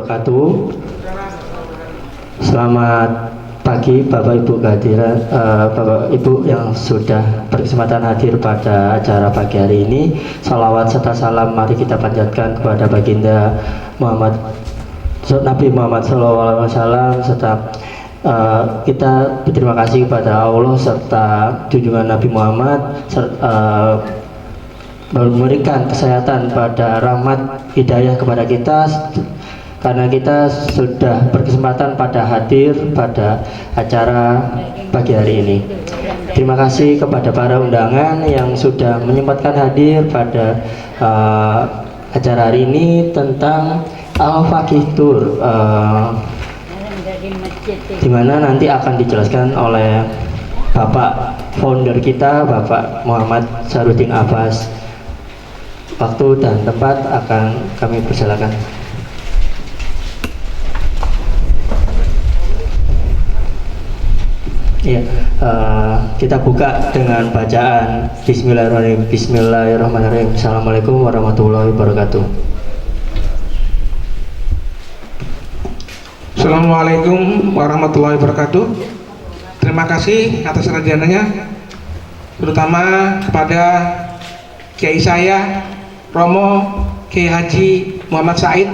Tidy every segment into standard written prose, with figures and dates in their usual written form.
wabarakatuh. Selamat pagi Bapak Ibu kehadiran, Bapak Ibu yang sudah berkesempatan hadir pada acara pagi hari ini. Salawat serta salam mari kita panjatkan kepada baginda Muhammad, Nabi Muhammad SAW, serta kita berterima kasih kepada Allah serta junjungan Nabi Muhammad, memberikan kesehatan pada rahmat hidayah kepada kita, karena kita sudah berkesempatan pada hadir pada acara pagi hari ini. Terima kasih kepada para undangan yang sudah menyempatkan hadir pada acara hari ini tentang Al-Faqih Tour, di mana nanti akan dijelaskan oleh Bapak founder kita, Bapak Muhammad Sarudin Abbas. Waktu dan tempat akan kami persilakan. Ya, kita buka dengan bacaan Bismillahirrahmanirrahim. Bismillahirrahmanirrahim. Assalamualaikum warahmatullahi wabarakatuh. Assalamualaikum warahmatullahi wabarakatuh. Terima kasih atas kehadirannya, terutama kepada Kiai saya Romo Kiai Haji Muhammad Said,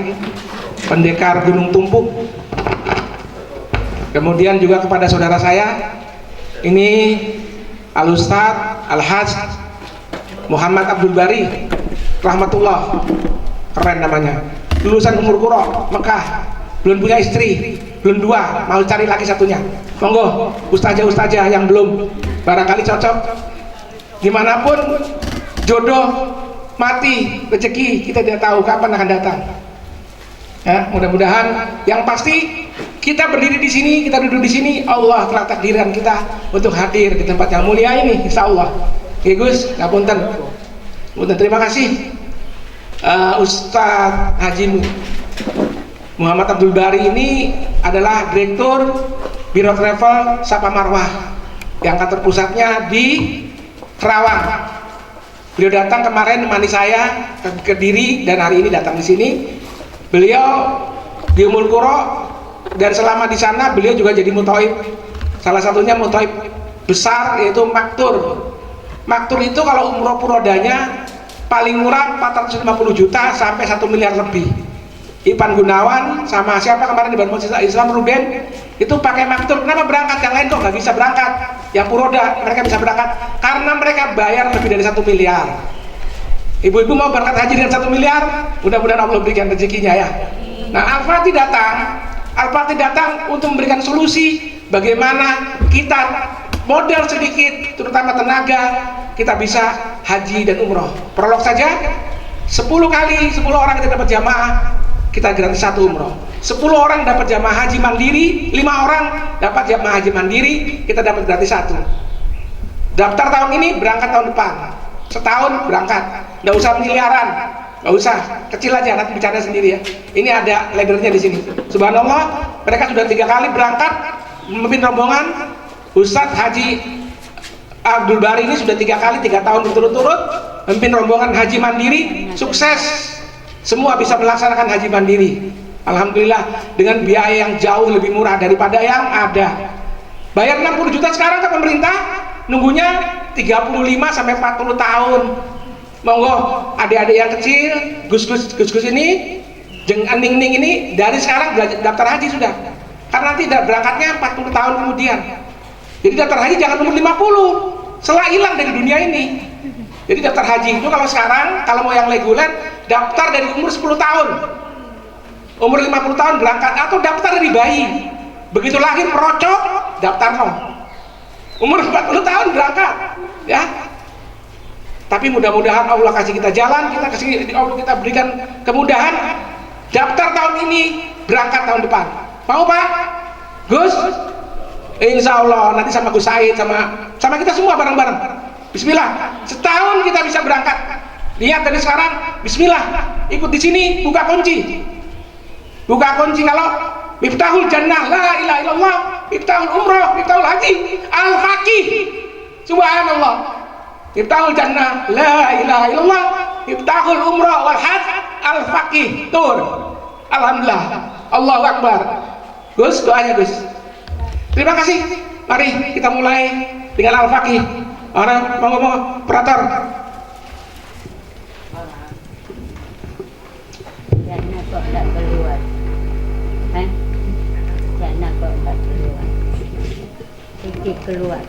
pendekar Gunung Tumpuk. Kemudian juga kepada saudara saya ini Al-Ustadz Al-Haj Muhammad Abdul Bari Rahmatullah, keren namanya, lulusan Umur Qura Mekah, belum punya istri, belum dua, mau cari lagi satunya. Monggo ustazah yang belum, barangkali cocok. Dimanapun jodoh mati rezeki kita tidak tahu kapan akan datang. Ya, mudah-mudahan yang pasti kita berdiri di sini, kita duduk di sini, Allah telah takdirkan kita untuk hadir di tempat yang mulia ini, insya Allah. Oke Gus, ngapunten. Terima kasih Ustadz Haji Muhammad Abdul Bari ini adalah Direktur Biro Travel Sapa Marwah yang kantor pusatnya di Kerawang. Beliau datang kemarin menemani saya ke Kediri dan hari ini datang di sini. Beliau di Ummul Qura dan selama di sana beliau juga jadi muthaib. Salah satunya muthaib besar yaitu maktur. Maktur itu kalau umroh purodanya paling murah 450 juta sampai 1 miliar lebih. Ipan Gunawan sama siapa kemarin di Banten Islam Ruben itu pakai maktur. Kenapa berangkat? Yang lain kok nggak bisa berangkat? Yang Puroda mereka bisa berangkat karena mereka bayar lebih dari 1 miliar. Ibu-ibu mau berangkat haji dengan 1 miliar, mudah-mudahan Allah berikan rezekinya ya. Nah, Al-Fatih datang untuk memberikan solusi bagaimana kita modal sedikit, terutama tenaga, kita bisa haji dan umroh. Prolog saja, 10 orang kita dapat jamaah, kita gratis 1 umroh. 10 orang dapat jamaah haji mandiri, 5 orang dapat jamaah haji mandiri, kita dapat gratis 1. Daftar tahun ini, berangkat tahun depan. Setahun berangkat, nggak usah miliaran, nggak usah, kecil aja, nanti bicara sendiri ya. Ini ada leadernya di sini. Subhanallah, mereka sudah 3 kali berangkat memimpin rombongan. Ustadz Haji Abdul Bari ini sudah 3 kali, 3 tahun berturut-turut memimpin rombongan haji mandiri, sukses. Semua bisa melaksanakan haji mandiri. Alhamdulillah dengan biaya yang jauh lebih murah daripada yang ada. Bayar 60 juta sekarang ke pemerintah, nunggunya 35 sampai 40 tahun. Monggo adik-adik yang kecil, gus-gus ini, ning ini dari sekarang daftar haji sudah. Karena nanti berangkatnya 40 tahun kemudian. Jadi daftar haji jangan umur 50, setelah hilang dari dunia ini. Jadi daftar haji itu kalau sekarang, kalau mau yang reguler, daftar dari umur 10 tahun. Umur 50 tahun berangkat, atau daftar dari bayi. Begitu lahir merocok, daftar no. Umur 40 tahun berangkat, ya. Tapi mudah-mudahan Allah kasih kita jalan, Allah kita berikan kemudahan. Daftar tahun ini, berangkat tahun depan. Mau Pak? Gus? Insya Allah nanti sama Gus Said, sama kita semua bareng-bareng. Bismillah, setahun kita bisa berangkat. Lihat dari sekarang, Bismillah, ikut di sini, buka kunci. Buka kunci kalau Miftahul Jannah, la ilaha illallah, Miftahul Umrah, Miftahul Haji, Al-Faqih. Subhanallah. Miftahul Jannah, la ilaha illallah, Miftahul Umrah wal Hajj, Al-Faqih Tour. Alhamdulillah. Allahu Akbar. Gus, doanya Gus. Terima kasih. Mari kita mulai dengan Al-Faqih. Orang ngomong operator. Jangan kok tak keluar. Jangan kok tak keluar. Sedikit keluar.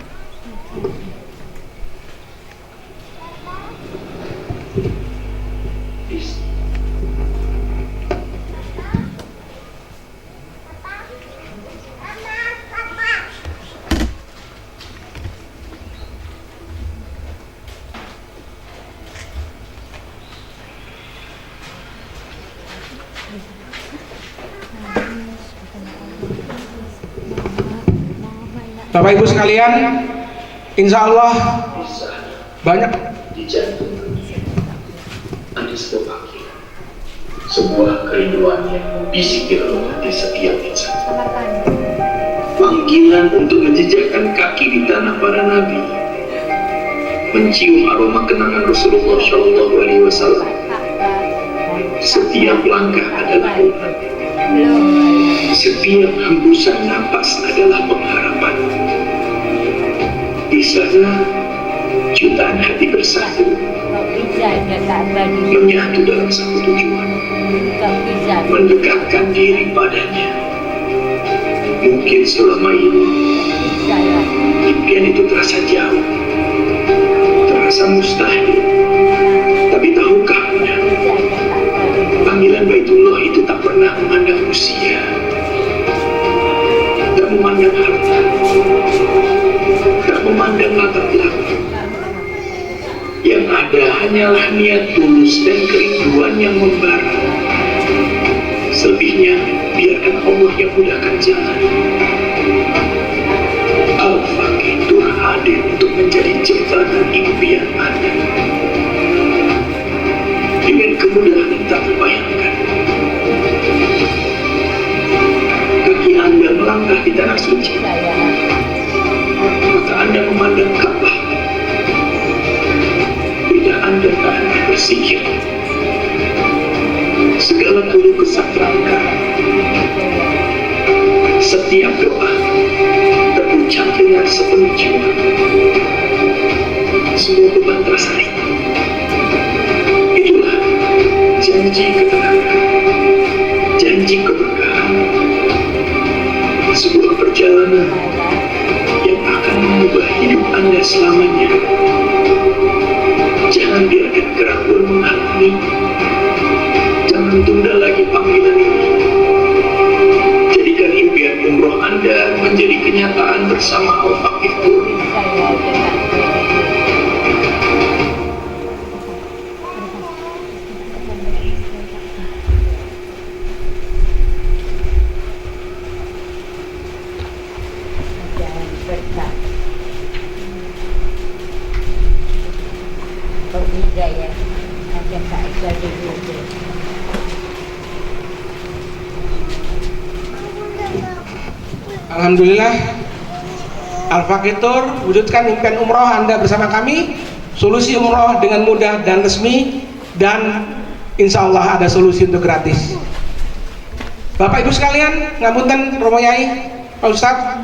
Bapak Ibu sekalian, insya Allah banyak di jantung Anies Tobaki, sebuah kerinduan yang membisik di relung hati setiap insan. Panggilan untuk menjejakkan kaki di tanah para nabi, mencium aroma kenangan Rasulullah Shallallahu Alaihi Wasallam. Setiap langkah adalah umat, setiap hembusan napas adalah pengharapan. Di sana jutaan hati bersatu, Kau bisa dia tak bagi. menyatu dalam satu tujuan, Kau bisa. mendekatkan diri padanya. Mungkin selama ini Saya. impian itu terasa jauh, terasa mustahil. Tapi tahukah Anda, panggilan Baitullah itu tak pernah memandang usia, tak memandang harta, tak memandang latar belakang. Yang ada hanyalah niat tulus dan kerinduan yang membara. Selebihnya biarkan Allah yang mudahkan jalan. Al-Faqih itu hadir untuk menjadi jembatan impian Anda. Dengan kemudahan yang tak terbayangkan, kaki Anda melangkah di tanah suci, mata Anda memandang Ka'bah, lidah Anda tak akan bersikir. Segala keluh kesah terangkat, setiap doa terucap dengan sepenuh jiwa. Semua beban terasa ringan. Itulah janji ketenangan, janji keberkahan, sebuah perjalanan yang akan mengubah hidup Anda selamanya. Jangan biarkan keraguan menghalangi. Jangan tunda lagi panggilan ini. Jadikan impian umroh Anda menjadi kenyataan bersama Al-Faqih Tur. Saya dengan jangan berkat. Kau bisa ya. Ada tak jadi dulu. Alhamdulillah, Al-Faqih Tur wujudkan impian umroh Anda bersama kami. Solusi umroh dengan mudah dan resmi, dan insya Allah ada solusi untuk gratis. Bapak Ibu sekalian, ngapunten Romo Yai, Pak Ustadz,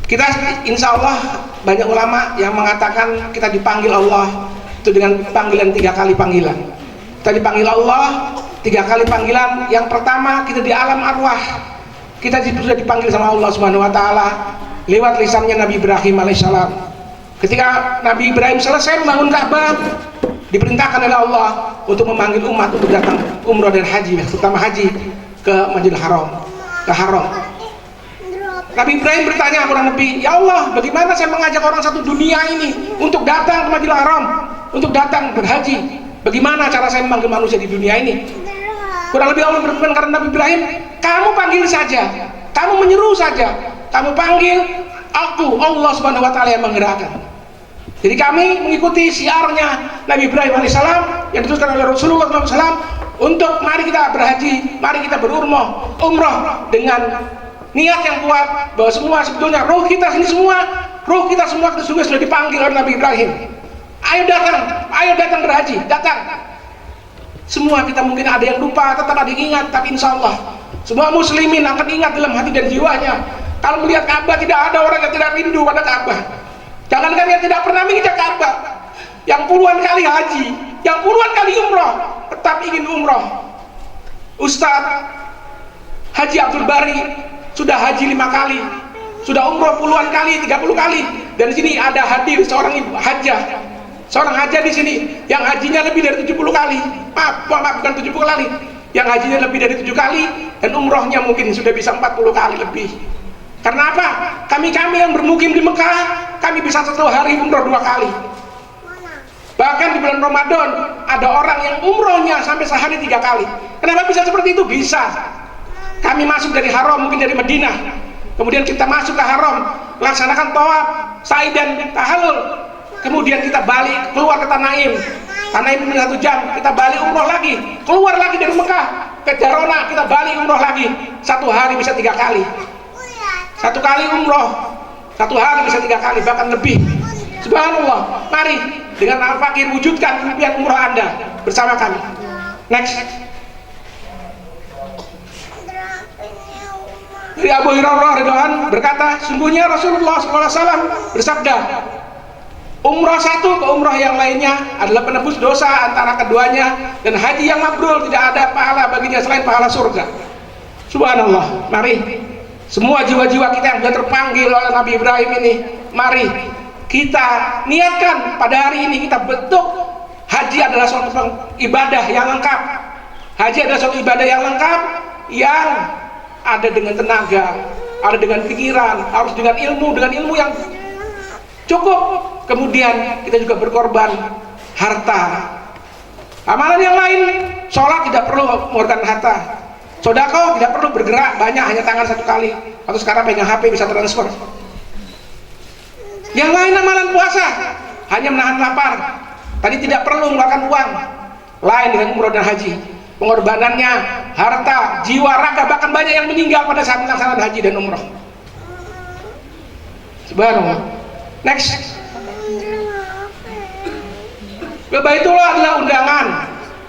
kita insya Allah banyak ulama yang mengatakan kita dipanggil Allah itu dengan panggilan 3 kali panggilan. Kita dipanggil Allah 3 kali panggilan. Yang pertama, kita di alam arwah, kita sudah dipanggil sama Allah Subhanahu Wa Taala lewat lisannya Nabi Ibrahim alaihissalam. Ketika Nabi Ibrahim selesai membangun Ka'bah, diperintahkan oleh Allah untuk memanggil umat untuk datang umrah dan haji, terutama haji ke Masjidil Haram, ke Haram. Nabi Ibrahim bertanya kurang lebih, ya Allah, bagaimana saya mengajak orang satu dunia ini untuk datang ke Masjidil Haram, untuk datang berhaji? Bagaimana cara saya memanggil manusia di dunia ini? Kurang lebih Allah berfirman karena Nabi Ibrahim, kamu panggil saja, kamu menyeru saja, kamu panggil, aku Allah Subhanahu Wa Taala yang menggerakkan. Jadi kami mengikuti siarnya Nabi Ibrahim alaihissalam yang dituliskan oleh Rasulullah SAW untuk mari kita berhaji, mari kita berumrah dengan niat yang kuat bahwa semua sebetulnya roh kita sudah dipanggil oleh Nabi Ibrahim. Ayo datang berhaji, datang. Semua kita mungkin ada yang lupa, tetap ada yang ingat, tapi insya Allah Semua muslimin akan ingat dalam hati dan jiwanya. Kalau melihat Ka'bah, tidak ada orang yang tidak rindu pada Ka'bah. Jangankan yang tidak pernah menginjak Ka'bah, yang puluhan kali haji, yang puluhan kali umroh, tetap ingin umroh. Ustadz Haji Abdul Bari sudah haji 5 kali, sudah umroh puluhan kali, 30 kali. Dan di sini ada hadir seorang ibu hajah, seorang hajah di sini yang hajinya lebih dari 70 kali. Maaf, bukan 70 kali, yang hajinya lebih dari 7 kali, dan umrohnya mungkin sudah bisa 40 kali lebih. Karena apa? Kami yang bermukim di Mekah, kami bisa 1 hari umroh 2 kali. Bahkan di bulan Ramadan ada orang yang umrohnya sampai sehari 3 kali. Kenapa bisa seperti itu? Bisa. Kami masuk dari haram, mungkin dari Madinah, kemudian kita masuk ke haram, laksanakan tawaf, sa'i dan tahallul, kemudian kita balik keluar ke Tanaim. Tanaim 1 jam, kita balik umroh lagi, keluar lagi dari Mekah ke Jarona, kita balik umroh lagi. 1 hari bisa 3 kali. 1 kali umroh 1 hari bisa 3 kali, bahkan lebih. Subhanallah. Mari dengan Al-Fakir wujudkan impian umroh Anda bersama kami. Next. Dari Abu Hurairah radhiyallahu anhu berkata, sungguhnya Rasulullah SAW bersabda, umrah satu ke umrah yang lainnya adalah penebus dosa antara keduanya, dan haji yang mabrur tidak ada pahala baginya selain pahala surga. Subhanallah. Mari semua jiwa-jiwa kita yang sudah terpanggil oleh Nabi Ibrahim ini, mari kita niatkan pada hari ini kita bentuk haji adalah suatu ibadah yang lengkap. Haji adalah suatu ibadah yang lengkap, yang ada dengan tenaga, ada dengan pikiran, harus dengan ilmu yang cukup. Kemudian kita juga berkorban harta. Amalan yang lain, sholat tidak perlu mengorbankan harta, sedekah tidak perlu bergerak banyak, hanya tangan 1 kali, atau sekarang pegang HP bisa transfer. Yang lain amalan puasa, hanya menahan lapar, tadi tidak perlu mengeluarkan uang. Lain dengan umroh dan haji, pengorbanannya harta, jiwa, raga, bahkan banyak yang meninggal pada saat melaksanakan haji dan umroh. Subhanallah. Next. Baitullah adalah undangan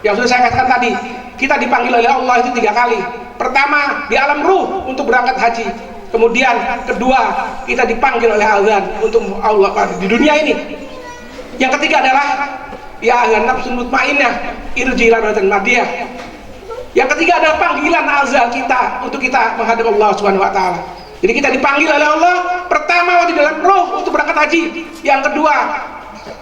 yang sudah saya katakan tadi. Kita dipanggil oleh Allah itu 3 kali. Pertama di alam ruh untuk berangkat haji. Kemudian kedua kita dipanggil oleh azan untuk Allah di dunia ini. Yang ketiga adalah ya ayyuhan nafsul mutmainnah irji ila rabbika mardiyah. Yang ketiga adalah panggilan azal kita untuk kita menghadap Allah Subhanahu wa taala. Jadi kita dipanggil oleh Allah pertama waktu dalam roh untuk berangkat haji, yang kedua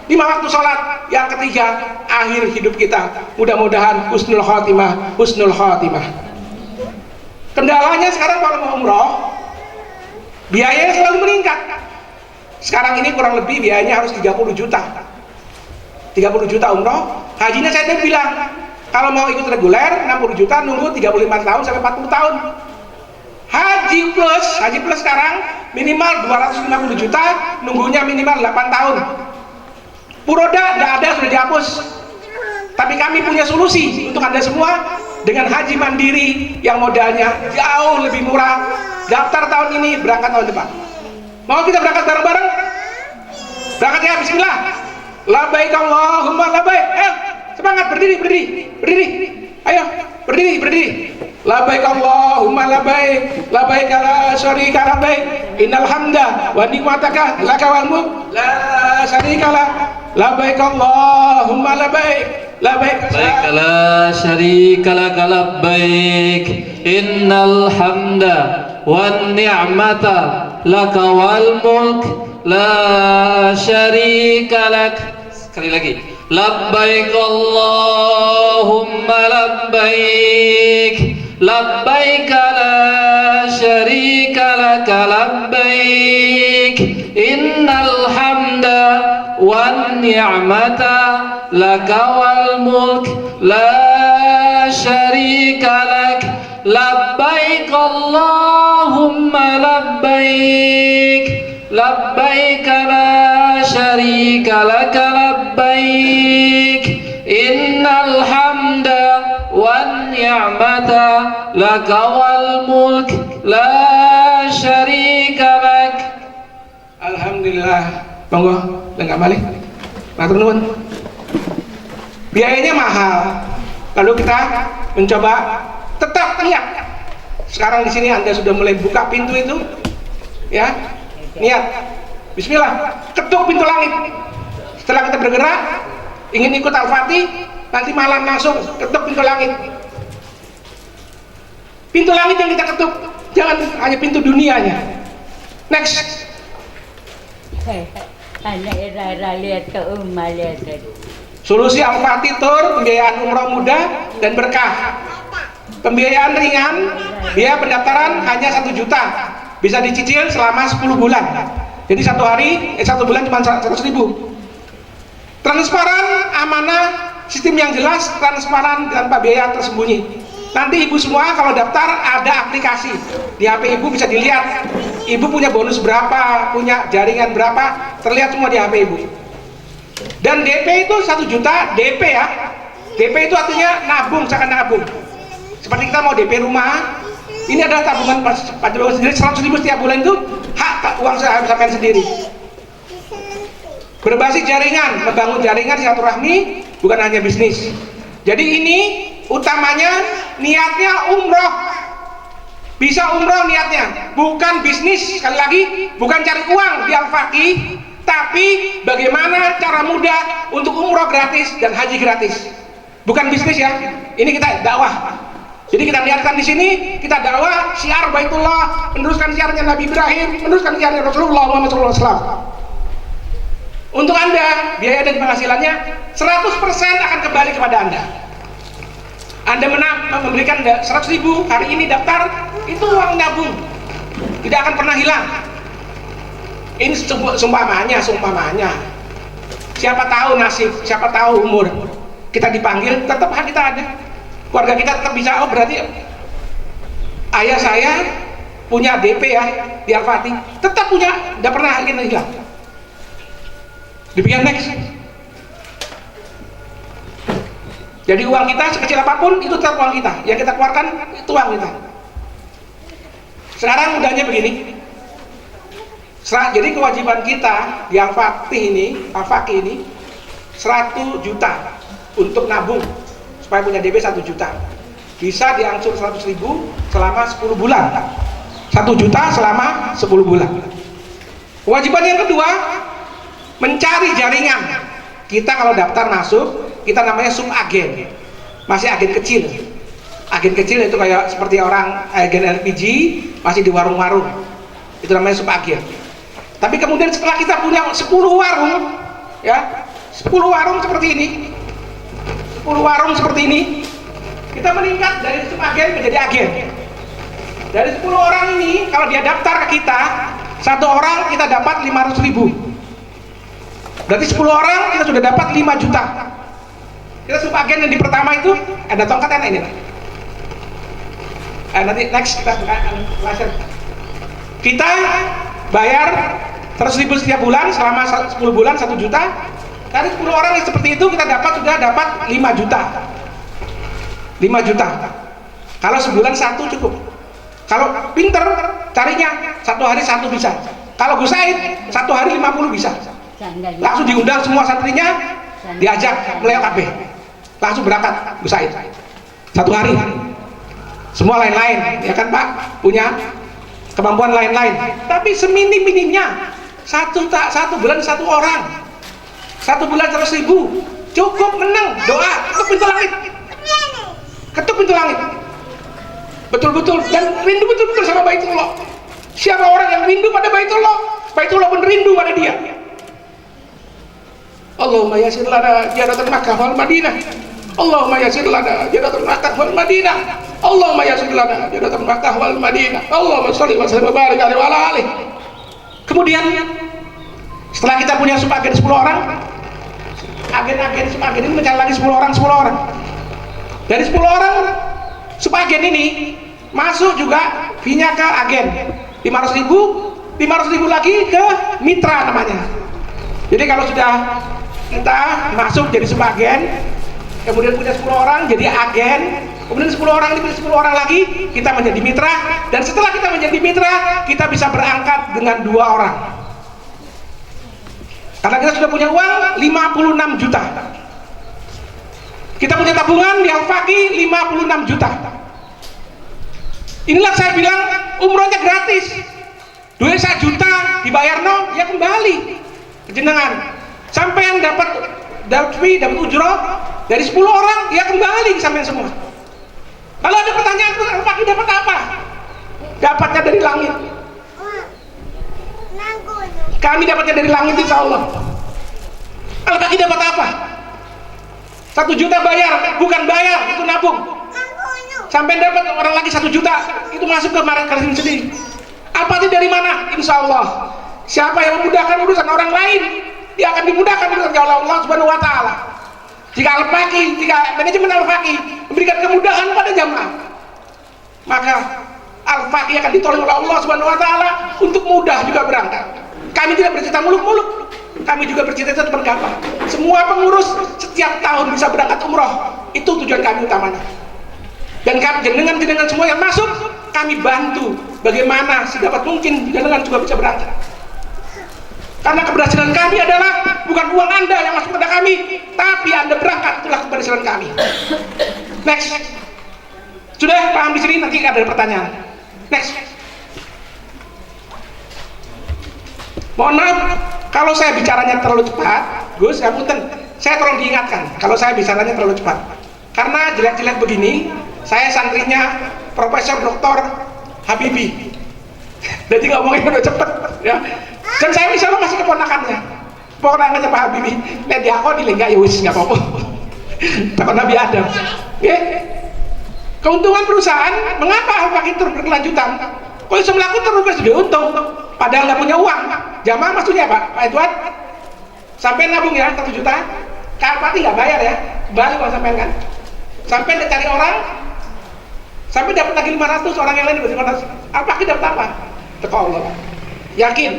5 waktu sholat, yang ketiga akhir hidup kita. Mudah-mudahan husnul khatimah, husnul khatimah. Kendalanya sekarang kalau mau umroh, biayanya selalu meningkat. Sekarang ini kurang lebih biayanya harus 30 juta. 30 juta umroh. Hajinya saya tadi bilang, kalau mau ikut reguler 60 juta, nunggu 35 tahun sampai 40 tahun. Haji plus sekarang minimal 250 juta, nunggunya minimal 8 tahun. Puroda tidak ada, sudah dihapus. Tapi kami punya solusi untuk Anda semua dengan haji mandiri yang modalnya jauh lebih murah. Daftar tahun ini, berangkat tahun depan. Mau kita berangkat bareng-bareng? Berangkat ya, bismillah. Labbaik Allahumma labbaik. Semangat, berdiri. Ayo, berdiri. Labbaik Allahumma labbaik, labbaik la syarika labbaik, innal hamda wa ni'mataka laka wal mulk la syarika lak. Labbaik Allahumma labbaik, labbaik la syarika lak labbaik, innal hamda wan ni'mata laka wal mulk la syarika lak. Sekali lagi, labbaik Allahumma labbaik, labbaik la syarika laka labbaik, innal hamda wan ni'mata laka wal mulk la syarika lak. Labbaik Allahumma labbaik, labbaik la syarika laka labbaik, innal hamda wan ni'mata laka wal mulk la syarika lak. Alhamdulillah. Monggo, enggak balik. Matur nuwun. Biayanya mahal. Lalu kita mencoba tetap niat sekarang di sini Anda sudah mulai buka pintu itu, ya, niat, Bismillah, ketuk pintu langit. Setelah kita bergerak, ingin ikut Al-Fatih, nanti malam langsung ketuk pintu langit. Pintu langit yang kita ketuk, jangan hanya pintu dunianya. Next. Anak Rara lihat ke rumah lihat tadi. Solusi Al-Fatih Tour, pembiayaan umroh mudah dan berkah. Pembiayaan ringan, dia pendaftaran hanya 1 juta, bisa dicicil selama 10 bulan. Jadi satu bulan cuma 100.000. Transparan, amanah, sistem yang jelas, transparan tanpa biaya tersembunyi. Nanti ibu semua kalau daftar ada aplikasi di HP ibu, bisa dilihat ibu punya bonus berapa, punya jaringan berapa, terlihat semua di HP ibu. Dan DP itu 1 juta, DP ya. DP itu artinya nabung, misalkan nabung. Seperti kita mau DP rumah, ini adalah tabungan Pak Jokowi sendiri, 100.000 setiap bulan itu hak uang saya sampean sendiri. Berbasis jaringan, membangun jaringan silaturahmi, bukan hanya bisnis. Jadi ini utamanya niatnya umroh, bisa umroh niatnya, bukan bisnis. Sekali lagi, bukan cari uang di Al-Fatih, tapi bagaimana cara mudah untuk umroh gratis dan haji gratis. Bukan bisnis ya, ini kita dakwah. Jadi kita niatkan di sini, kita dakwah syiar Baitullah, meneruskan syiarnya Nabi Ibrahim, meneruskan syiarnya Rasulullah Muhammad SAW. Untuk Anda, biaya dan penghasilannya 100% akan kembali kepada Anda. Anda memberikan 100.000 hari ini daftar, itu uang nabung, tidak akan pernah hilang. Ini sumpamanya. Siapa tahu nasib, siapa tahu umur kita dipanggil, tetap hak kita ada. Keluarga kita tetap bisa, oh berarti ayah saya punya DP ya di Al-Fatih, tetap punya, tidak pernah kita hilang. Demikian next. Jadi uang kita sekecil apapun itu tetap uang kita, yang kita keluarkan itu uang kita. Sekarang mudahnya begini. Jadi kewajiban kita di Al-Fatih ini, Al-Fakih ini 100 juta untuk nabung supaya punya DP 1 juta. Bisa diangsur 100.000 selama 10 bulan. 1 juta selama 10 bulan. Kewajiban yang kedua, mencari jaringan. Kita kalau daftar masuk, kita namanya subagen, masih agen kecil. Agen kecil itu kayak seperti orang agen LPG, masih di warung-warung, itu namanya subagen. Tapi kemudian setelah kita punya 10 warung, ya 10 warung seperti ini, 10 warung seperti ini, kita meningkat dari subagen menjadi agen. Dari 10 orang ini, kalau dia daftar ke kita, 1 orang kita dapat 500.000. Berarti 10 orang kita sudah dapat 5 juta. Kita subagen yang di pertama itu ada tongkat enak ini. Nanti next kita laser. Kita bayar 100.000 setiap bulan selama 10 bulan 1 juta. Dari 10 orang yang seperti itu kita sudah dapat 5 juta. 5 juta. Kalau sebulan 1 cukup. Kalau pinter carinya 1 hari 1 bisa. Kalau Gus Said 1 hari 50 bisa. Langsung diundang semua santrinya, diajak mulai KB, langsung berangkat Gus Said 1 hari. Semua lain-lain, ya kan Pak, punya kemampuan lain-lain. Tapi seminim-minimnya satu bulan 1 orang, 1 bulan 100.000 cukup, menang. Doa ketuk pintu langit, ketuk pintu langit, betul-betul, dan rindu betul-betul sama Baitullah. Siapa orang yang rindu pada Baitullah, Baitullah pun rindu pada dia. Allahumma yasir lana jadatul Makkah wal Madinah. Allahumma yasir lana jadatul Makkah wal Madinah. Allahumma yasir lana jadatul Makkah wal Madinah. Allahumma sholli wa sallim wa barik alaihi wa ala alihi. Kemudian setelah kita punya subagen 10 orang, agen-agen subagen ini mencari lagi 10 orang. Dari 10 orang subagen ini masuk juga fee-nya ke agen 500.000 lagi ke mitra namanya. Jadi kalau sudah kita masuk jadi subagen, kemudian punya 10 orang jadi agen, kemudian 10 orang ini 10 orang lagi kita menjadi mitra, dan setelah kita menjadi mitra kita bisa berangkat dengan 2 orang karena kita sudah punya uang 56 juta. Kita punya tabungan di Al-Fakih 56 juta. Inilah saya bilang umrohnya gratis. Duit 1 juta dibayar no, ya kembali ke jenengan. Sampean dapat fee, dapat ujroh dari 10 orang, ya kembali ke sampean semua. Kalau ada pertanyaan, Al-Fakih dapat apa? Dapatnya dari langit. Kami dapatnya dari langit, insya Allah. Al-Fakih dapat apa? 1 juta bayar, bukan bayar, itu nabung. Sampai dapat orang lagi 1 juta, itu masuk ke rekening sendiri. Apa itu dari mana? Insya Allah. Siapa yang memudahkan urusan orang lain, dia akan dimudahkan urusan oleh Allah Subhanahu Wa Taala. Jika Al-Fakih, jika manajemen Al-Fakih memberikan kemudahan pada jamaah, maka Al-Fakih akan ditolong oleh Allah Subhanahu Wa Taala untuk mudah juga berangkat. Kami tidak bercerita muluk-muluk, kami juga bercerita bergampang. Semua pengurus setiap tahun bisa berangkat umroh, itu tujuan kami utamanya. Dan kami jenengan semua yang masuk, kami bantu bagaimana sedapat mungkin jenengan juga bisa berangkat. Karena keberhasilan kami adalah bukan uang Anda yang masuk pada kami, tapi Anda berangkat, itulah keberhasilan kami. Next. Sudah paham di sini? Nanti ada pertanyaan. Next. Mohon maaf kalau saya bicaranya terlalu cepat, Gus, ya punten. Saya tolong diingatkan kalau saya bicaranya terlalu cepat. Karena jelek-jelek begini, saya santrinya Profesor Dr. Habibie. Jadi ngomongnya udah cepet, ya. Dan saya insya Allah masih keponakannya Pak Habibie. Lihat dia kok dilengga ya wis nggak apa-apa. Takut Nabi Adam. Keuntungan perusahaan, mengapa Al-Fakih terus berkelanjutan? Kalau bisa melakukan terus sudah untung, padahal nggak punya uang. Jamaah maksudnya Pak Edward, sampai nabung ya 1 juta, Al-Fakih nggak bayar ya, balik uang sampai kan? Sampai cari orang, sampai dapat lagi 500, orang yang lain dapat 500. Al-Fakih dapat apa? Teko Allah. Yakin?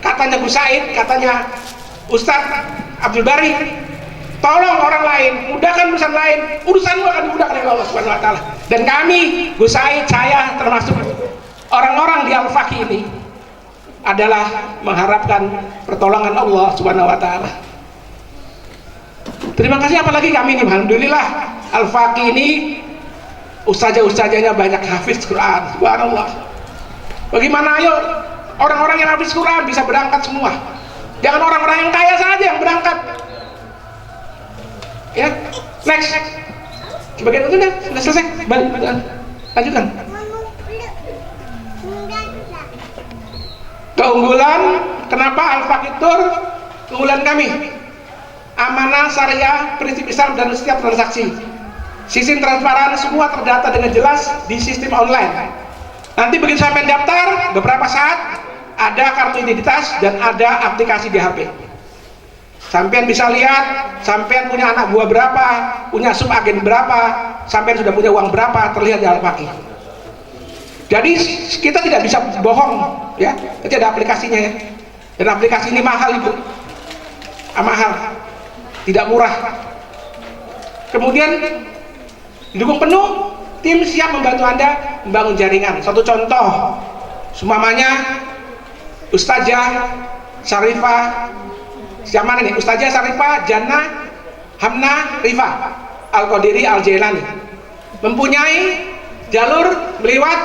Katanya Gus Said, katanya Ustadz Abdul Bari, tolong orang lain, mudahkan urusan lain, urusanmu akan dimudahkan oleh Allah Subhanahu Wa Taala. Dan kami, Gus Said, saya termasuk orang-orang di Al-Fakih ini adalah mengharapkan pertolongan Allah Subhanahu Wa Taala. Terima kasih, apalagi kami ini, alhamdulillah Al-Fakih ini ustazah-ustazahnya banyak hafiz Quran, subhanallah. Bagaimana ayo orang-orang yang hafiz Quran bisa berangkat semua? Jangan orang-orang yang kaya saja yang berangkat. Ya, next. Sebagian itu sudah selesai. Balik, lanjutkan. Keunggulan, kenapa Al-Fakih Tour keunggulan kami? Amanah, syariah, prinsip Islam dan setiap transaksi. Sistem transparan, semua terdata dengan jelas di sistem online. Nanti begitu sampai daftar, beberapa saat ada kartu identitas dan ada aplikasi di HP. Sampean bisa lihat, sampean punya anak buah berapa, punya sub agen berapa, sampean sudah punya uang berapa, terlihat di Al-Fakih. Jadi kita tidak bisa bohong, ya. Jadi ada aplikasinya ya. Dan aplikasi ini mahal Ibu, mahal, tidak murah. Kemudian didukung penuh, tim siap membantu Anda membangun jaringan. Satu contoh, sumamanya Ustazah Syarifah, siapa mana nih? Ustazah Syarifah Jannah Hamna Rifa Al-Qadiri Al-Jailani mempunyai jalur melewat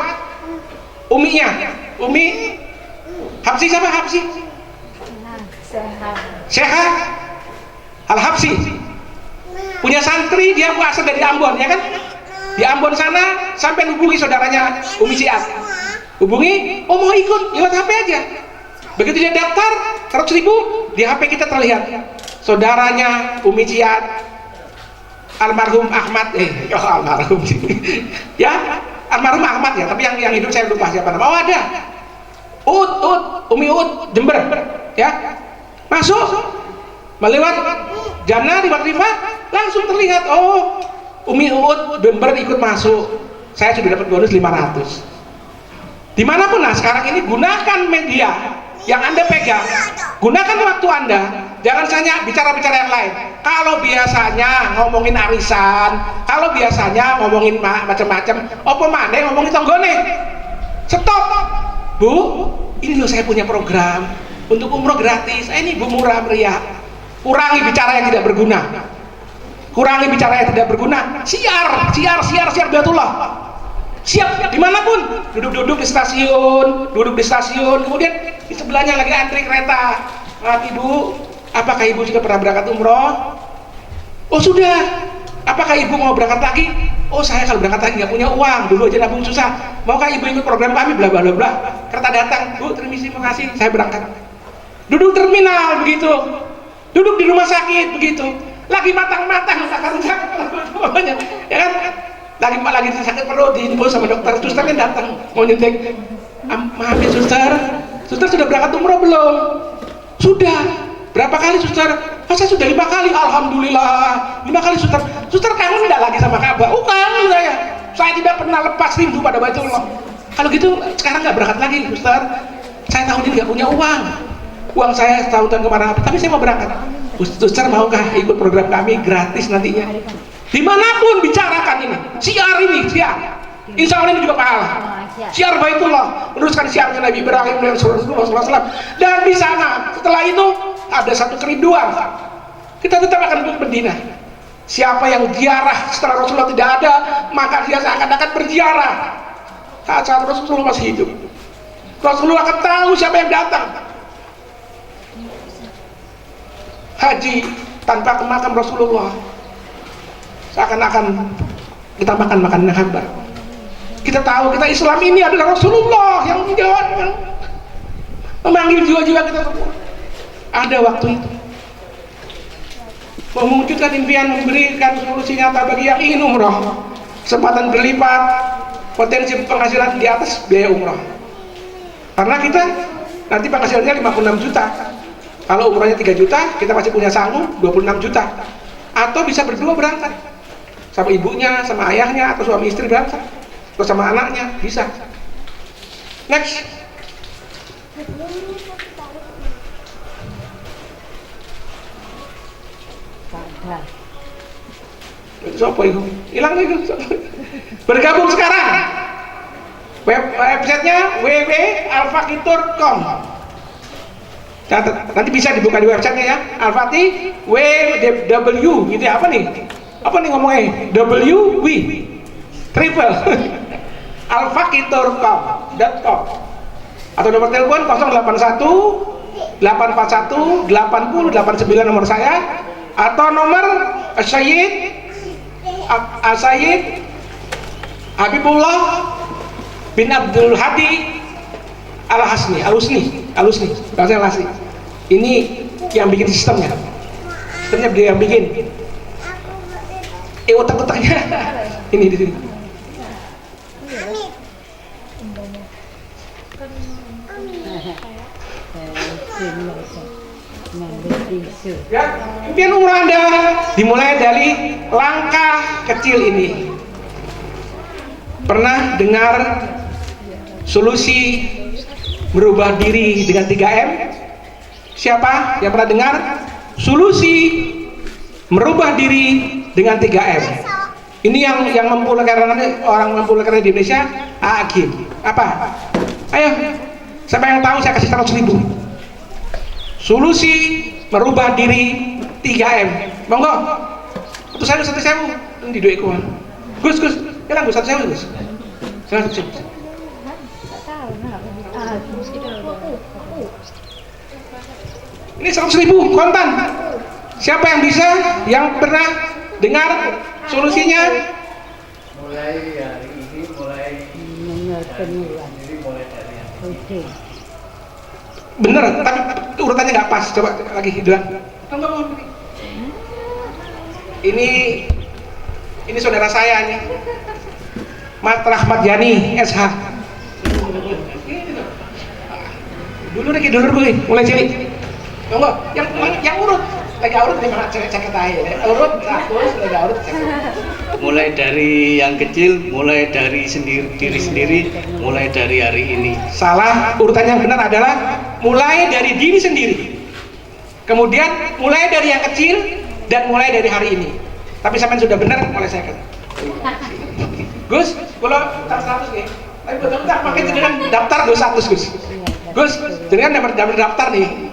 uminya, Umi Habsi, siapa Habsi? Syekha Al-Habsi, punya santri, dia berasal dari Ambon, ya kan? Di Ambon sana sampai hubungi saudaranya Umi Siat, hubungi, oh mau ikut lewat HP aja. Begitu dia daftar 100.000 di HP kita terlihat saudaranya Umi Siat, almarhum Ahmad, almarhum ya, almarhum Ahmad ya, tapi yang hidup saya lupa siapa nama. Oh ada Umi Jember ya, masuk melewat Jannah lewat Rifa, langsung terlihat, oh Umi Jember ikut masuk, saya sudah dapat bonus 500. Dimanapun, nah sekarang ini gunakan media yang Anda pegang, gunakan waktu Anda, jangan hanya bicara-bicara yang lain. Kalau biasanya ngomongin arisan, kalau biasanya ngomongin macam-macam, apa mana ngomongin tonggone, stop. Bu, ini loh saya punya program untuk umroh gratis, ini Bu murah meriah. Kurangi bicara yang tidak berguna, kurangi bicara yang tidak berguna. Siar Bayatullah, siap dimanapun, duduk di stasiun, kemudian di sebelahnya lagi antri kereta. Maaf ibu, apakah ibu juga pernah berangkat umroh? Oh sudah. Apakah ibu mau berangkat lagi? Oh saya kalau berangkat lagi nggak punya uang, dulu aja nabung susah. Maukah ibu ikut program kami? Bla bla bla bla. Kereta datang, bu terima kasih, saya berangkat. Duduk terminal begitu, duduk di rumah sakit begitu, lagi matang-matang ya kan? Lagi sakit perut, diinfo sama dokter, susternya datang mau nyuntik. Maaf ya suster sudah berangkat umroh belum? Sudah. Berapa kali suster? Oh, saya sudah 5 kali. Alhamdulillah 5 kali suster. Suster kangen enggak lagi sama Ka'bah? Oh kangen saya. Saya tidak pernah lepas rindu pada Baitullah. Kalau gitu sekarang nggak berangkat lagi suster. Saya tahun ini nggak punya uang. Uang saya tahun kemarin tapi saya mau berangkat. Suster maukah ikut program kami gratis nantinya? Dimanapun bicarakan ini, siar. Insya Allah ini juga pahala. Siar Baitullah, meneruskan siarnya Nabi Ibrahim dan Rasulullah SAW. Dan di sana setelah itu ada satu kerinduan, kita tetap akan berdina. Siapa yang ziarah setelah Rasulullah tidak ada, maka dia seakan-akan berziarah saat Rasulullah masih hidup. Rasulullah akan tahu siapa yang datang haji tanpa ke makam Rasulullah, seakan-akan kita makan makanan hambar. Kita tahu kita Islam ini adalah Rasulullah yang memanggil jiwa-jiwa kita semua. Ada waktu itu mewujudkan impian, memberikan solusi nyata bagi yang ingin umroh, kesempatan berlipat, potensi penghasilan di atas biaya umroh. Karena kita nanti penghasilannya 56 juta, kalau umrohnya 3 juta kita masih punya sanggup 26 juta. Atau bisa berdua berangkat sama ibunya, sama ayahnya, atau suami istri berangkat, atau sama anaknya, bisa. Next. Siapa itu? Hilang itu. Bergabung sekarang. Websitenya www.alfakitur.com. Nanti bisa dibuka di websitenya ya. Al-Fatih WW gitu ya, apa nih? Apa nih ngomongnya? WW triple alfakitur.com atau nomor telepon 081 841 80 89 nomor saya, atau nomor Sayyid Habibullah bin Abdul Hadi Al-Husni bahasa Al-Husni. Ini yang bikin sistemnya dia yang bikin. Otak-otaknya ini di sini. Ya, impian umrah Anda dimulai dari langkah kecil ini. Pernah dengar solusi merubah diri dengan 3M? Siapa yang pernah dengar solusi merubah diri dengan 3M? Ini yang orang mempopulerkan di Indonesia, Agim. Apa? Ayo, siapa yang tahu saya kasih 100.000. Solusi merubah diri 3M. Monggo. Satu sewu di duitku. Gus, hilang Gus 1.000 Gus. 1.000. Ini 100.000 kontan. Siapa yang bisa, yang pernah dengar solusinya? Mulai hari ini, mulai dari yang bener, tapi urutannya nggak pas. Coba lagi bilang. Ini saudara saya nih, Mat Rahmat Yani SH. Dulu gue mulai cilik. Tunggu, yang urut. Lagi urut di mana cek aja. Urut terus lagi urut cek. Mulai dari yang kecil, mulai dari diri sendiri, mulai dari hari ini. Salah, urutan yang benar adalah mulai dari diri sendiri, kemudian mulai dari yang kecil, dan mulai dari hari ini. Tapi sampai sudah benar, mulai saya kan. Gus, kalau tak 100 nih, tapi bentar pakai dengan daftar 200 Gus. Gus, dengan daftar nih.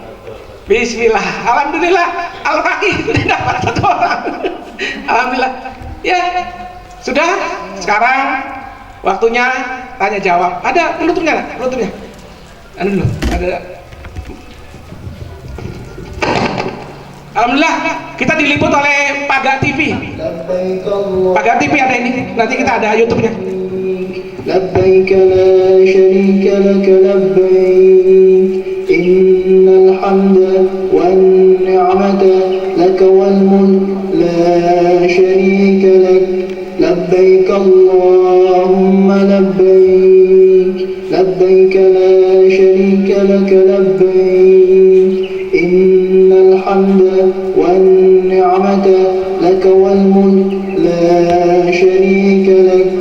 Bismillah, alhamdulillah, Al-Fakih sudah dapat 1 orang. Alhamdulillah. Ya, sudah. Sekarang Waktunya tanya jawab. Ada penutupnya nggak? Penutupnya? Ada dulu. Ada. Alhamdulillah kita diliput oleh Pagar TV. Pagar TV ada ini. Nanti kita ada YouTube-nya. لبيك لا شريك لك لبيك إن الحمد والنعمة لك والملك لا شريك لك لبيك اللهم لبيك لبيك لا شريك لك لبيك إن الحمد والنعمة لك والملك لا شريك لك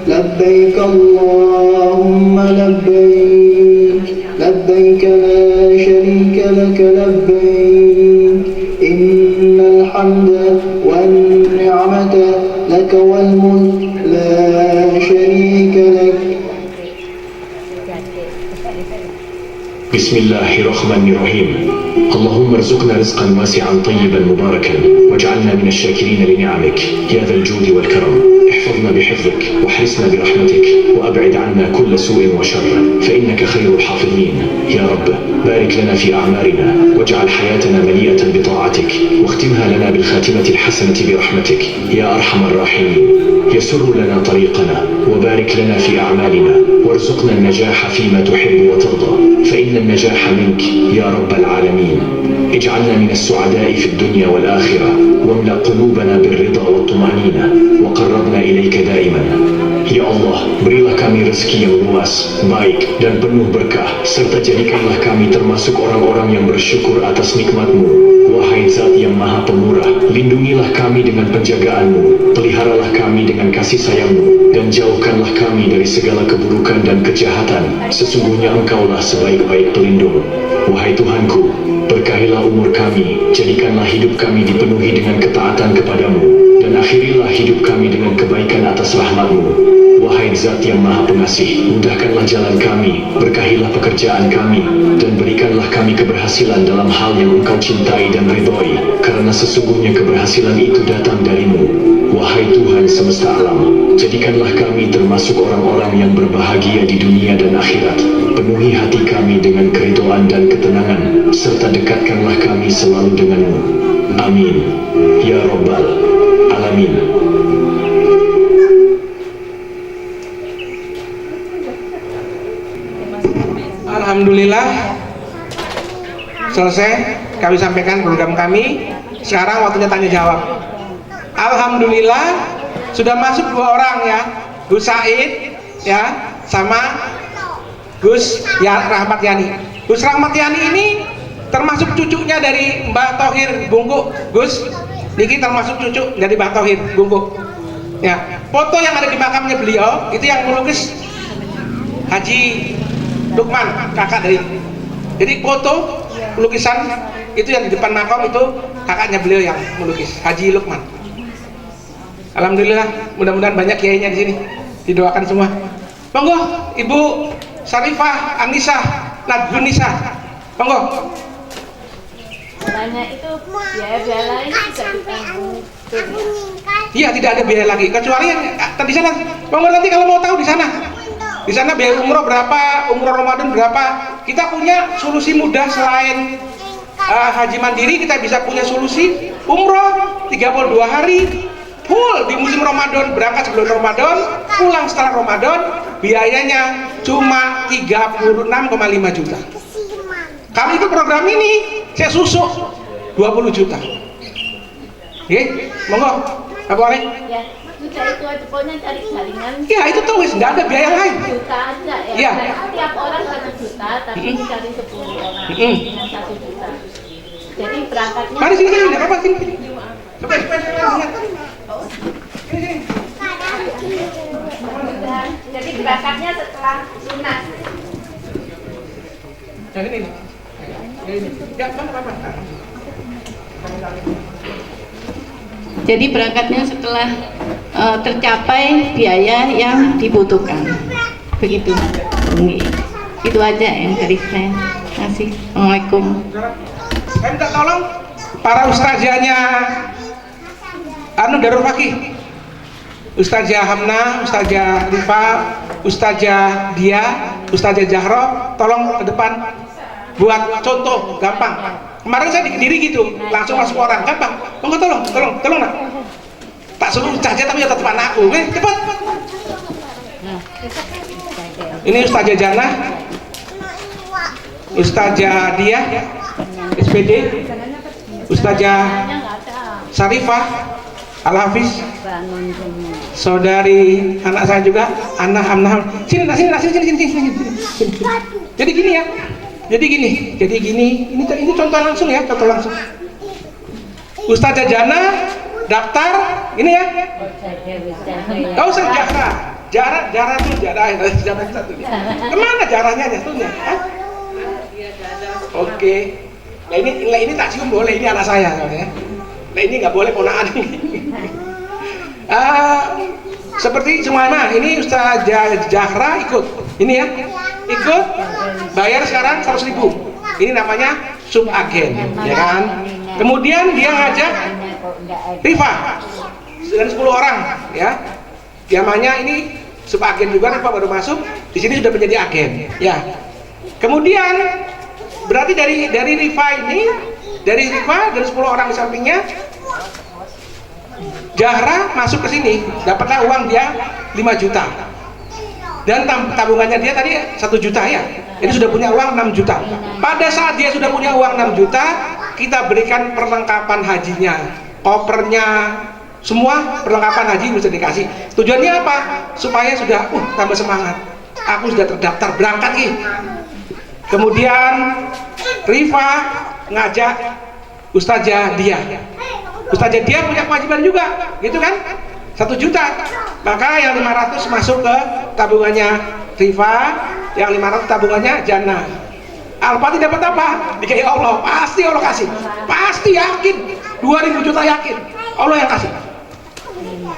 لبيك اللهم لبيك لبيك لا شريك لك لبيك إن الحمد والنعمة لك والملك لا شريك لك. بسم الله الرحمن الرحيم. اللهم ارزقنا رزقا واسعا طيبا مباركا واجعلنا من الشاكرين لنعمك يا ذا الجود والكرم. احفظنا بحفظك واحرسنا برحمتك وابعد عنا كل سوء وشر فانك خير الحافظين يا رب. بارك لنا في اعمارنا واجعل حياتنا مليئة بطاعتك واختمها لنا بالخاتمة الحسنة برحمتك يا ارحم الراحمين. يسر لنا طريقنا وبارك لنا في اعمالنا وارزقنا النجاح فيما تحب وترضى فإن النجاح منك يا رب العالمين. اجعلنا من السعداء في الدنيا والآخرة واملأ قلوبنا بالرضا والطمأنينة وقربنا إليك دائما. Ya Allah, berilah kami rezeki yang luas, baik, dan penuh berkah, serta jadikanlah kami termasuk orang-orang yang bersyukur atas nikmat-Mu. Wahai Zat yang Maha Pemurah, lindungilah kami dengan penjagaan-Mu, peliharalah kami dengan kasih sayang-Mu, dan jauhkanlah kami dari segala keburukan dan kejahatan. Sesungguhnya Engkaulah sebaik-baik pelindung. Wahai Tuhanku, berkahilah umur kami, jadikanlah hidup kami dipenuhi dengan ketaatan kepadamu, dan akhirilah hidup kami dengan kebaikan atas rahmat-Mu. Wahai Zat yang Maha Pengasih, mudahkanlah jalan kami, berkahilah pekerjaan kami, dan berikanlah kami keberhasilan dalam hal yang Engkau cintai dan ridhoi, karena sesungguhnya keberhasilan itu datang darimu. Wahai Tuhan semesta alam, jadikanlah kami termasuk orang-orang yang berbahagia di dunia dan akhirat. Penuhi hati kami dengan keridhaan dan ketenangan, serta dekatkanlah kami selalu denganmu. Amin. Ya Rabbal Alamin. Alhamdulillah selesai kami sampaikan program kami. Sekarang waktunya tanya jawab. Alhamdulillah sudah masuk 2 orang ya, Gus Said ya sama Gus ya Rahmat Yani. Gus Rahmat Yani ini termasuk cucunya dari Mbah Thohir Bungkuk. Gus Niki termasuk cucu dari Mbah Thohir Bungkuk ya. Foto yang ada di makamnya beliau itu yang melukis Haji Lukman, kakak dari. Jadi foto lukisan itu yang di depan makam itu kakaknya beliau yang melukis, Haji Lukman. Alhamdulillah, mudah-mudahan banyak kiainya di sini. Didoakan semua. Monggo Ibu Syarifah Anisah Nadbunisa. Monggo. Banyak itu biaya lain juga ditanggung. Iya, tidak ada biaya lagi kecuali yang di sana. Monggo nanti kalau mau tahu di sana. Di sana biaya umroh berapa, umroh Ramadan berapa. Kita punya solusi mudah selain haji mandiri, kita bisa punya solusi umroh 32 hari full di musim Ramadan, berangkat sebelum Ramadan, pulang setelah Ramadan, biayanya cuma 36,5 juta. Kalau itu program ini saya susuk 20 juta. Oke, monggo, Abu Alek. Ya, sudah itu aja pokoknya cari jaringan. Ya itu tuh wis nggak ada biaya lain. Juta aja ya. Iya. Tiap orang 1 juta, tapi dicari 10 orang dengan 1 juta. Jadi berangkatnya. Mari sini, nggak apa-apa sini. Coba lihat. Jadi berangkatnya setelah lunas. Yang ini. Ya, apa-apa. Jadi berangkatnya setelah tercapai biaya yang dibutuhkan. Begitu. Itu aja yang dari saya. Terima kasih. Assalamualaikum. Saya minta tolong para ustazahnya Darul Fakih. Ustazah Hamna, Ustazah Rifa, Ustazah Dia, Ustazah Jahro, tolong ke depan buat contoh gampang. Kemarin saya diri gitu, langsung masuk orang, gampang. Monggo tolong nak. Tak suruh Ustazah tapi ya tetap anakku, cepat. Ini Ustazah Jannah, Ustazah Dia, SPD, Ustazah Sarifah, Al-Hafiz, saudari anak saya juga, Amnah. Sini. Jadi gini ya. Jadi gini. Ini contoh langsung ya, contoh langsung. Ustazah Jana daftar ini ya. Kau usah Jara tuh Jara satu. Kemana jaranya jatuhnya? Oke. Nah ini tak cium boleh, ini anak saya ya. Nah ini nggak boleh ponakan ini. Seperti semuanya, ini Ustazah Jahra ikut. Ini ya, ikut. Bayar sekarang 100.000. Ini namanya subagen, ya kan? Kemudian dia ngajak Rifa dan 10 orang, ya. Namanya ini subagen juga, Rifa baru masuk. Di sini sudah menjadi agen, ya. Kemudian berarti dari Rifa ini, dari Rifa dan 10 orang di sampingnya, Jahra masuk ke sini, dapatlah uang dia 5 juta. Dan tabungannya dia tadi 1 juta ya. Ini sudah punya uang 6 juta. Pada saat dia sudah punya uang 6 juta, kita berikan perlengkapan hajinya, kopernya, semua perlengkapan haji bisa dikasih. Tujuannya apa? Supaya sudah tambah semangat. Aku sudah terdaftar, berangkat nih. Kemudian Rifa ngajak Ustazah Dia. Ustazah Dia punya kewajiban juga, gitu kan? 1 juta. Maka yang 500 masuk ke tabungannya Rifa, yang 500 tabungannya Jannah. Al-Fatih dapat apa? Dikasih Allah. Pasti Allah kasih. Pasti yakin. 2000 juta yakin. Allah yang kasih.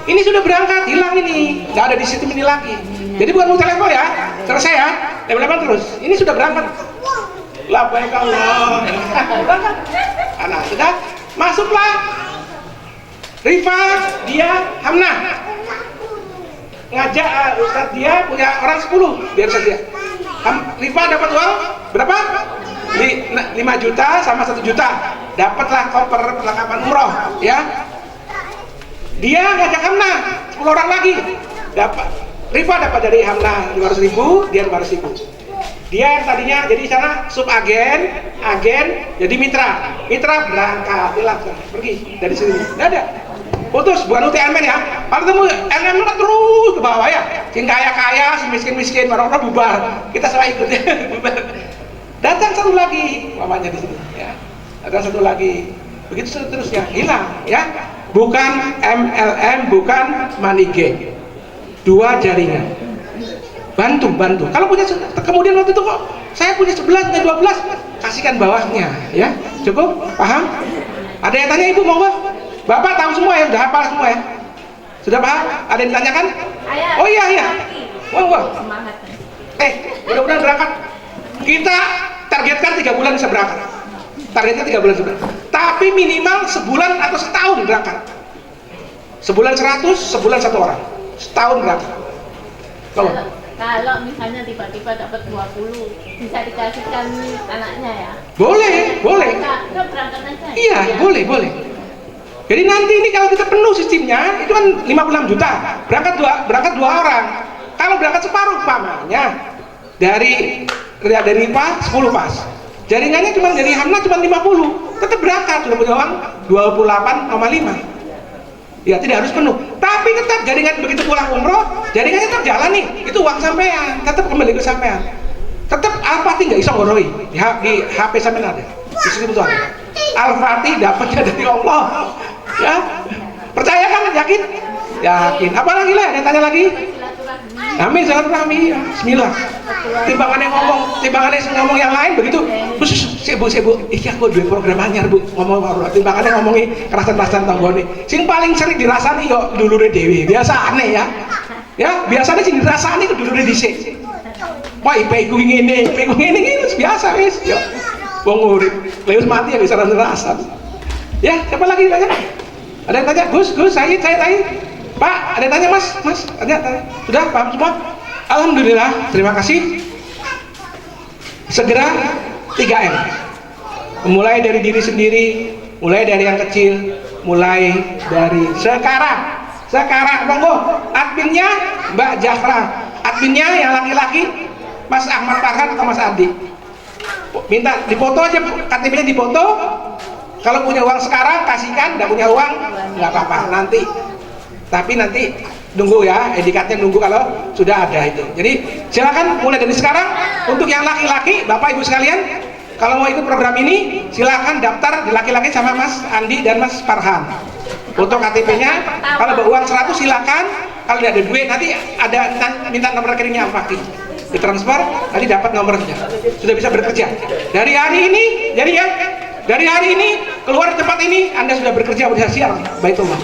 Ini sudah berangkat, hilang ini. Nggak ada di sistem ini lagi. Jadi bukan mau telepon ya. Selesai ya. Telepon terus. Ini sudah berangkat. Labbaik Allah. Berangkat. Nah, sudah masuklah Rifa, Dia, Hamna. Ngajak Ustaz Dia punya orang 10 biar saja. Rifa dapat uang berapa? 5 juta sama 1 juta. Dapatlah koper perlengkapan umroh, ya. Dia ngajak Hamna 10 orang lagi. Rifa dapat dari Hamna 500.000, dia 500.000. Dia yang tadinya jadi sana subagen, agen, jadi mitra berangkat, hilang, pergi dari sini. Nggak ada. Putus, bukan UTM ya. Kalau ketemu LM kan terus ke bawah ya. Sing kaya, si miskin, orang-orang bubar. Kita salah ikut ya, bubar. Datang satu lagi, mamanya di sini ya. Datang satu lagi. Begitu seterusnya, hilang ya. Bukan MLM, bukan money gang. 2 jaringan. Bantu. Kalau punya, kemudian waktu itu kok saya punya 11 dan 12, kasihkan bawahnya ya. Cukup? Paham? Ada yang tanya Ibu, monggo? Bapak tahu semua ya, sudah hafal semua ya? Sudah paham? Ada yang ditanyakan? Oh iya. Monggo. Mudah-mudahan berangkat. Kita targetkan 3 bulan bisa berangkat. Targetnya 3 bulan sudah. Tapi minimal sebulan atau setahun berangkat. Sebulan 100, sebulan 1 orang. Setahun berangkat. Kalau misalnya tiba-tiba dapat 20, bisa dikasihkan anaknya ya? Boleh. Enggak berangkat aja. Iya, boleh. Jadi nanti ini kalau kita penuh sistemnya, itu kan 56 juta. Berangkat 2 orang. Kalau berangkat separuh umpamanya dari IPA 10 pas. Jaringannya cuma dari Hamna cuma 50. Tetap berangkat, sudah punya uang 28,5. Ya tidak harus penuh, tapi tetap jaringan begitu pulang umroh, jaringannya tetap jalan nih, itu uang sampean, tetap kembali ke sampean, tetap Al-Fatih nggak bisa ngoroi di HP sampean ada, di situ tuh ada. Al-Fatih dapatnya dari Allah, ya percaya kan? Yakin. Apalagi lah, ada yang tanya lagi? Amin, silaturahmi. Ya. Bismillah. Timbangannya ngomong yang lain begitu. Bu, iki aku duwe program anyar Bu, ngomong timbangannya ngomongi kerasan-kerasan tanggone. Sing paling sering dirasani yo dulure dhewe. Biasane ya. Ya, biasanya sing dirasani ku dulure dhisik. Wah, IP ku ngene wis biasa wis. Yo. Wong urip, lewis mati ya bisa rasa. Ya, siapa lagi tanya? Ada yang tanya, Gus, saya tanya. Pak, ada yang tanya Mas? Tanya. Sudah paham semua? Alhamdulillah, terima kasih. Segera 3M. Mulai dari diri sendiri, mulai dari yang kecil, mulai dari sekarang monggo. Adminnya Mbak Jafra, adminnya yang laki-laki Mas Ahmad Farhan atau Mas Adi. Minta difoto aja, KTP-nya difoto. Kalau punya uang sekarang kasihkan, tidak punya uang nggak apa-apa nanti. Tapi nanti nunggu ya, edikatnya nunggu kalau sudah ada itu. Jadi silakan mulai dari sekarang. Untuk yang laki-laki, Bapak Ibu sekalian, kalau mau ikut program ini, silakan daftar di laki-laki sama Mas Andi dan Mas Farhan. Foto KTP-nya. Kalau beruang 100 silakan. Kalau tidak ada duit nanti ada minta nomor rekeningnya Al-Fakih. Ditransfer, nanti dapat nomornya. Sudah bisa bekerja. Dari hari ini, dari hari ini keluar di tempat ini, Anda sudah bekerja udah siap, Baitullah.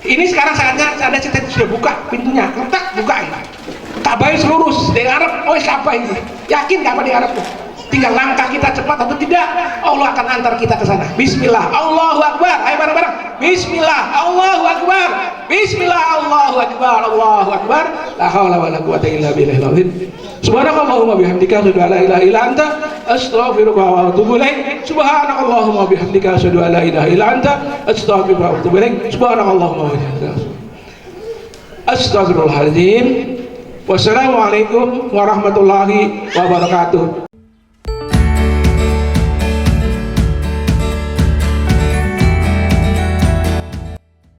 Ini sekarang saatnya Anda sudah buka pintunya, letak buka ini. Tabai seluruh dari Arab, oh siapa ini? Yakin nggak apa di Arab tuh? Tinggal langkah kita cepat atau tidak, Allah akan antar kita ke sana. Bismillah, Allahu Akbar. Ayo bareng-bareng. Bismillah, Allahu Akbar. Bismillah, Allahu Akbar. Allahu Akbar. La haula wala quwwata illa billahil azim. Subhanakallahumma bihamdika asyhadu an la ilaha illa anta astaghfiruka wa atubu ilaik. Subhanakallahumma bihamdika asyhadu an la ilaha illa anta astaghfiruka wa atubu ilaik. Subhanakallahumma bihamdika. Astaghfirullahaladzim. Wassalamualaikum warahmatullahi wabarakatuh.